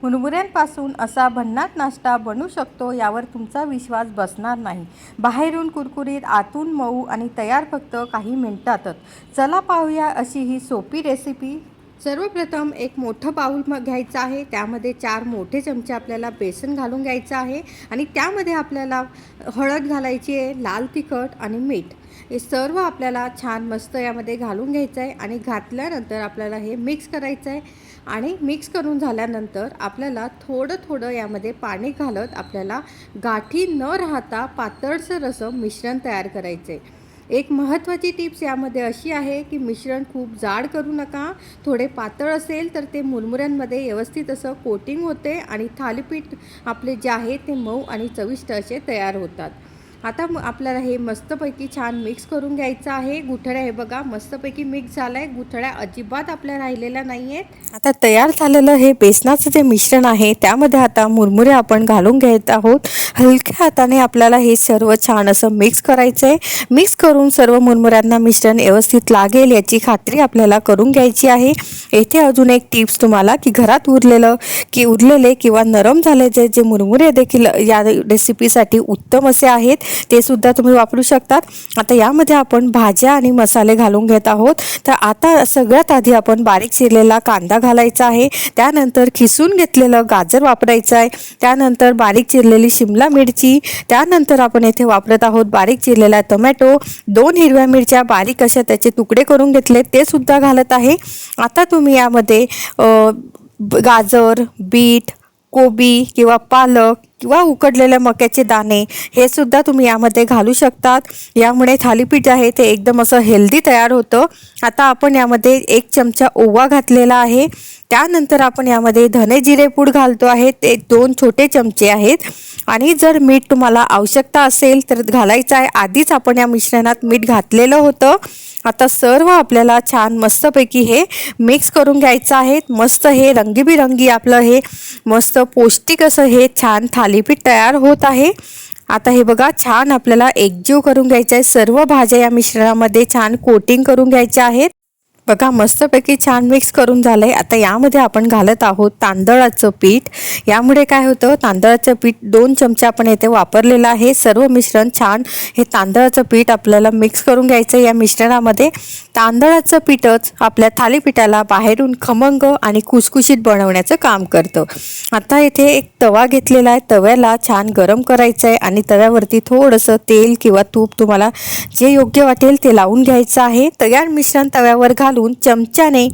मुरमुऱ्यांपासून असा भन्नाट नाश्ता बनू शकतो यावर तुमचा विश्वास बसणार नाही। बाहेरून कुरकुरीत, आतून मऊ आणि तयार फक्त काही मिनिटातच। चला पाहूया अशी ही सोपी रेसिपी। सर्वप्रथम एक मोठं बाउल घ्यायचं आहे। त्यामध्ये 4 मोठे चमचे आपल्याला बेसन घालून घ्यायचं आहे आणि त्यामध्ये आपल्याला हळद घालायची आहे, लाल तिखट आणि मीठ। हे सर्व आपल्याला छान मस्त यामध्ये घालून घ्यायचं आहे आणि घातल्यानंतर आपल्याला हे मिक्स करायचं आहे आणि मिक्स करून झाल्यानंतर आपल्याला थोडं थोडं यामध्ये पाणी घालत आपल्याला गाठी न राहता पातळसर असं मिश्रण तयार करायचं आहे। एक महत्त्वाची टिप्स यामध्ये अशी आहे की मिश्रण खूप जाड करू नका। थोडे पातळ असेल तर ते मुरमुऱ्यांमध्ये व्यवस्थित असं कोटिंग होते आणि थालीपीठ आपले जे आहे ते मऊ आणि चविष्ट असे तयार होतात। आता आपल्याला हे मस्तपैकी छान मिक्स करून घ्यायचं आहे। गुठळ्या हे बघा मस्तपैकी मिक्स झालं आहे, गुठळ्या अजिबात आपल्या राहिलेल्या नाही आहेत। आता तयार झालेलं हे बेसनाचं जे मिश्रण आहे त्यामध्ये आता मुरमुरे आपण घालून घेत आहोत। हलक्या हाताने आपल्याला हे सर्व छान असं मिक्स करायचं आहे। मिक्स करून सर्व मुरमुऱ्यांना मिश्रण व्यवस्थित लागेल याची खात्री आपल्याला करून घ्यायची आहे। येथे अजून एक टिप्स तुम्हाला की घरात उरलेले किंवा नरम झालेले जे मुरमुरे देखील या रेसिपीसाठी उत्तम असे आहेत, ते सुद्धा तुम्ही वापरू शकतात। आता यामध्ये आपण भाज्या आणि मसाले घालून घेत आहोत। तर आता सगळ्यात आधी आपण बारीक चिरलेला कांदा घालायचा आहे, त्यानंतर खिसून घेतलेलं गाजर वापरायचं आहे, त्यानंतर बारीक चिरलेली शिमला मिरची, त्यानंतर आपण येथे वापरत आहोत बारीक चिरलेला टोमॅटो, 2 हिरव्या मिरच्या बारीक अशा त्याचे तुकडे करून घेतले ते सुद्धा घालत आहे। आता तुम्ही यामध्ये गाजर, बीट, कोबी किंवा पालक किंवा उकडलेले मक्याचे दाणे हे सुद्धा तुम्ही यामध्ये घालू शकतात। यामुळे थालीपीठ आहे ते एकदम असं हेल्दी तयार होतं। आता आपण यामध्ये 1 चमचा ओवा घातलेला आहे, त्यानंतर आपण यामध्ये धने जिरे पूड घालतो आहे, ते 2 छोटे चमचे आहेत आणि जर मीठ तुम्हाला आवश्यकता असेल तर घालायचं आहे। आधीच आपण या मिश्रणात मीठ घातलेलं होतं। आता सर्व आपल्याला छान मस्तपैकी हे मिक्स करून घ्यायचं आहे। मस्त हे रंगीबिरंगी आपलं हे मस्त पौष्टिक असं हे छान थालीपीठ तयार होत आहे। आता हे बघा छान आपल्याला एकजीव करून घ्यायचं आहे। सर्व भाज्या या मिश्रणामध्ये छान कोटिंग करून घ्यायच्या आहेत। बघा मस्तपैकी छान मिक्स करून झालंय। आता यामध्ये आपण घालत आहोत तांदळाचं पीठ। यामुळे काय होतं, तांदळाचं पीठ 2 चमचे आपण येथे वापरलेलं आहे। सर्व मिश्रण छान हे तांदळाचं पीठ आपल्याला मिक्स करून घ्यायचं या मिश्रणामध्ये। तांदळाचं पीठच आपल्या थालीपीठाला बाहेरून खमंग आणि खुसखुशीत बनवण्याचं काम करतं। आता इथे एक तवा घेतलेला आहे, तव्याला छान गरम करायचं आहे आणि तव्यावरती थोडंसं तेल किंवा तूप तुम्हाला जे योग्य वाटेल ते लावून घ्यायचं आहे। तयार मिश्रण तव्यावर घालून चमच्याने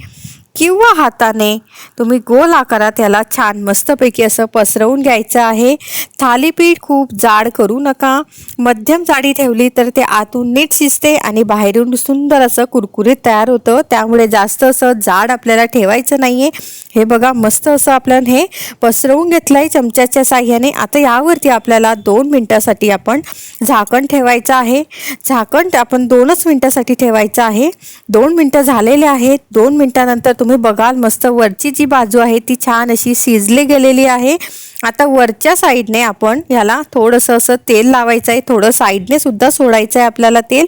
किंवा हाताने तुम्ही गोल आकारात याला छान मस्तपैकी असं पसरवून घ्यायचं आहे। थालीपीठ खूप जाड करू नका, मध्यम जाडी ठेवली तर ते आतून नीट शिजते आणि बाहेरून सुंदर असं कुरकुरीत तयार होतं। त्यामुळे जास्त असं जाड आपल्याला ठेवायचं नाहीये। हे बघा मस्त असं आपल्याला हे पसरवून घेतलंय चमच्याच्या साहाय्याने। आता यावरती आपल्याला 2 मिनिटासाठी आपण झाकण ठेवायचं आहे। झाकण आपण 2च मिनिटासाठी ठेवायचं आहे। 2 मिनिटं झालेले आहेत। 2 मिनिटानंतर तुम्ही बघाल मस्त वरची जी बाजू आहे ती छान अशी शिजली गेलेली आहे। आता वरच्या साईडने आपण याला थोडंसं असं तेल लावायचं आहे, थोडं साईडने सुद्धा सोडायचं आहे आपल्याला तेल।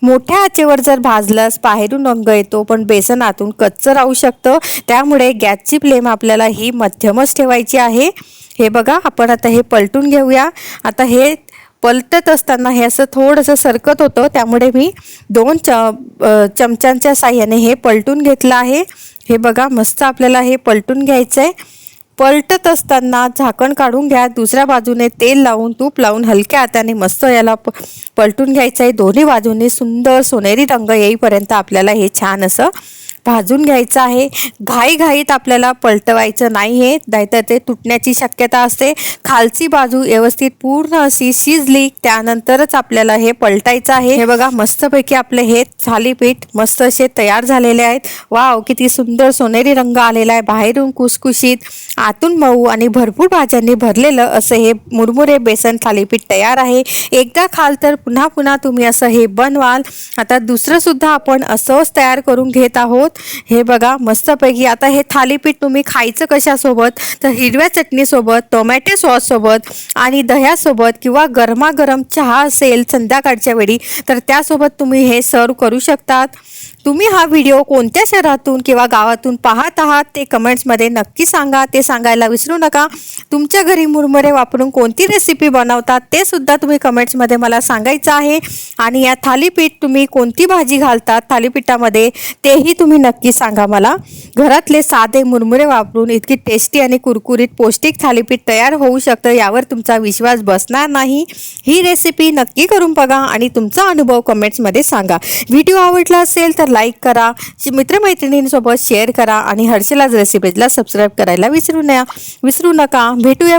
मोठ्या आचेवर जर भाजलंस बाहेरून रंग येतो पण बेसन आतून कच्चं राहू शकतं, त्यामुळे गॅसची फ्लेम आपल्याला ही मध्यमच ठेवायची आहे। हे बघा आपण आता हे पलटून घेऊया। आता हे पलटत असताना हे असं थोडंसं सरकत होतं, त्यामुळे मी 2 चमच्यांच्या साहाय्याने हे पलटून घेतलं आहे। हे बघा मस्त आपल्याला हे पलटून घ्यायचं आहे। पलटत असताना झाकण काढून घ्या, दुसऱ्या बाजूने तेल लावून तूप लावून हलक्या हाताने मस्त याला पलटून घ्यायचं आहे। दोन्ही बाजूंनी सुंदर सोनेरी रंग येईपर्यंत आपल्याला हे छान असं भाजून घ्यायचं आहे। घाईघाईत आपल्याला पलटवायचं नाहीये, नाहीतर ते तुटण्याची शक्यता असते। खालची बाजू व्यवस्थित पूर्ण अशी शिजली त्यानंतरच आपल्याला हे पलटायचं आहे। हे बघा मस्तपैकी आपले हे थालीपीठ मस्त असे तयार झालेले आहेत। वाव किती सुंदर सोनेरी रंग आलेला आहे, बाहेरून खुसखुशीत आतून मऊ आणि भरपूर भाज्यांनी भरलेलं असं हे मुरमुरे बेसन थालीपीठ तयार आहे। एकदा खाल तर पुन्हा पुन्हा तुम्ही असं हे बनवाल। आता दुसरं सुद्धा आपण असंच तयार करून घेत आहोत। हे बघा मस्तपैकी आता हे थालीपीठ तुम्ही खायचं कशासोबत तर हिरव्या चटणीसोबत, टोमॅटो सॉससोबत आणि दह्यासोबत किंवा गरमागरम चहा असेल संध्याकाळच्या वेळी तर त्यासोबत तुम्ही हे सर्व करू शकतात। तुम्ही हा व्हिडिओ कोणत्या शहरातून किंवा गावातून पाहत आहात ते कमेंट्समध्ये नक्की सांगा. ते सांगायला विसरू नका. तुमच्या घरी मुरमुरे वापरून कोणती रेसिपी बनवतात ते सुद्धा तुम्ही कमेंट्समध्ये मला सांगायचं आहे. आणि या थालीपीठ तुम्ही कोणती भाजी घालतात थालीपीठामध्ये तेही तुम्ही नक्की सांगा मला. घरातले साधे मुरमुरे वापरून इतकी टेस्टी आणि कुरकुरीत पौष्टिक थालीपीठ तयार होऊ शकतं यावर तुमचा विश्वास बसणार नाही. ही रेसिपी नक्की करून बघा आणि तुमचा अनुभव कमेंट्समध्ये सांगा. व्हिडिओ आवडला असेल तर लाईक करा, मित्रमैत्रिणींसोबत शेअर करा आणि हर्षलाज रेसिपीजला सबस्क्राईब करायला विसरू नका. भेटूया